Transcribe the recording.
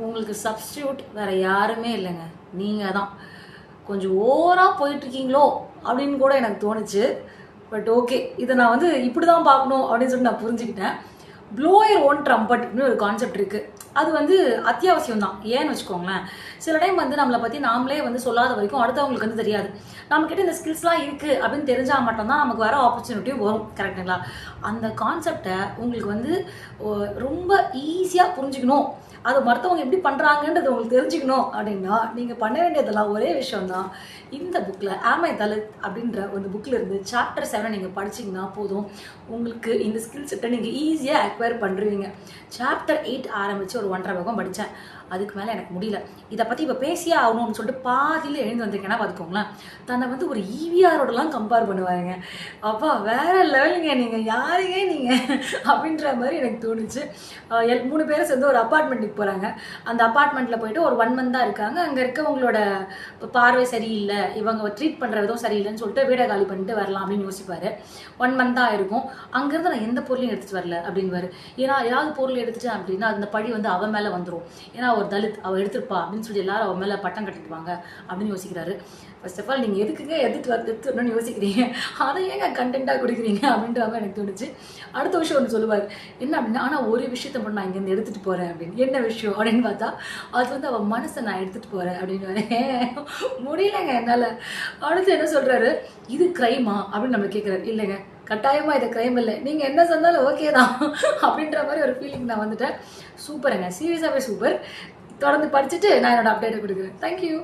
உங்களுக்கு சப்ஸ்டியூட் வேறு யாருமே இல்லைங்க, நீங்கள் தான். கொஞ்சம் ஓவராக போயிட்டுருக்கீங்களோ அப்படின்னு கூட எனக்கு தோணுச்சு. பட் ஓகே, இதை நான் வந்து இப்படி தான் பார்க்கணும் அப்படின்னு சொல்லி நான் புரிஞ்சுக்கிட்டேன். ப்ளோயர் ஓன் ட்ரம்பட்னு ஒரு கான்செப்ட் இருக்குது. அது வந்து அத்தியாவசியம் தான். ஏன்னு வச்சுக்கோங்களேன், சில டைம் வந்து நம்மளை பற்றி நாமளே வந்து சொல்லாத வரைக்கும் அடுத்தவங்களுக்கு வந்து தெரியாது. நம்மக்கிட்ட இந்த ஸ்கில்ஸ்லாம் இருக்குது அப்படின்னு தெரிஞ்சால் மட்டும்தான் நமக்கு வர ஆப்பர்ச்சுனிட்டியும் வரும். கரெக்டுங்களா? அந்த கான்செப்டை உங்களுக்கு வந்து ரொம்ப ஈஸியாக புரிஞ்சுக்கணும், அதை மற்றவங்க எப்படி பண்ணுறாங்கன்றது உங்களுக்கு தெரிஞ்சுக்கணும் அப்படின்னா நீங்கள் பண்ண வேண்டியதெல்லாம் ஒரே விஷயம்தான். இந்த புக்கில் ஆம் ஐ தலித் அப்படின்ற ஒரு புக்கில் இருந்து சாப்டர் 7 நீங்கள் படிச்சிங்கன்னா போதும், உங்களுக்கு இந்த ஸ்கில் செட்டை நீங்கள் ஈஸியாக அக்வயர் பண்ணுறீங்க. சாப்டர் 8 ஆரம்பித்து ஒரு 1.5 பக்கம் படித்தேன். அதுக்கு மேலே எனக்கு முடியல. இதை பற்றி இப்போ பேசியே ஆகணும்னு சொல்லிட்டு பாதியில் எழுந்து வந்திருக்கேன்னா பார்த்துக்கோங்களேன். தன்னை வந்து ஒரு ஈவிஆரோடலாம் கம்பேர் பண்ணுவாங்க. அப்பா வேறு லெவலுங்க, நீங்கள் யாருங்க நீங்கள் அப்படின்ற மாதிரி எனக்கு தோணுச்சு. 3 பேரும் சேர்ந்து ஒரு அப்பார்ட்மெண்ட்டுக்கு போகிறாங்க. அந்த அப்பார்ட்மெண்ட்டில் போயிட்டு ஒரு 1 மந்த் தான் இருக்காங்க. அங்கே இருக்கவங்களோட பார்வை சரியில்லை, இவங்க ட்ரீட் பண்ணுற விதம் சரியில்லைன்னு சொல்லிட்டு வீடை காலி பண்ணிட்டு வரலாம் அப்படின்னு யோசிப்பார். 1 மந்த் தான் இருக்கும். அங்கேருந்து நான் எந்த பொருளையும் எடுத்துகிட்டு வரல அப்படின்வாரு. ஏன்னா ஏதாவது பொருள் எடுத்துட்டேன் அப்படின்னா அந்த பழி வந்து அவன் மேலே வந்துடும். ஏன்னா ஒரு தலித் அவள் எடுத்துருப்பா அப்படின்னு சொல்லி எல்லாரும் அவன் மேலே பட்டம் கட்டிடுவாங்க அப்படின்னு யோசிக்கிறாரு. ஃபர்ஸ்ட் ஆஃப் ஆல் நீங்கள் எதுக்குங்க எடுத்துட்டு யோசிக்கிறீங்க, அதை ஏங்க கண்டென்ட்டாக கொடுக்குறீங்க அப்படின்ற மாதிரி எனக்கு தோணுச்சு. அடுத்த விஷயம் ஒன்று சொல்லுவார். என்ன அப்படின்னா, ஆனால் ஒரு விஷயத்தை மட்டும் நான் இங்கேருந்து எடுத்துகிட்டு போகிறேன் அப்படின்னு. என்ன விஷயம் அப்படின்னு பார்த்தா, அது வந்து அவள் மனசை நான் எடுத்துகிட்டு போகிறேன் அப்படின்னு. முடியலைங்க என்னால். அடுத்து என்ன சொல்கிறாரு, இது கிரைமா அப்படின்னு நம்ம கேட்குறாரு. இல்லைங்க, கட்டாயமாக இது கிரைம் இல்லை, நீங்கள் என்ன சொன்னாலும் ஓகே தான் அப்படின்ற மாதிரி ஒரு ஃபீலிங் நான் வந்துட்டேன். சூப்பருங்க, சீரியஸாகவே சூப்பர். தொடர்ந்து படிச்சுட்டு நான் என்னோட அப்டேட்டை கொடுக்குறேன். தேங்க்யூ.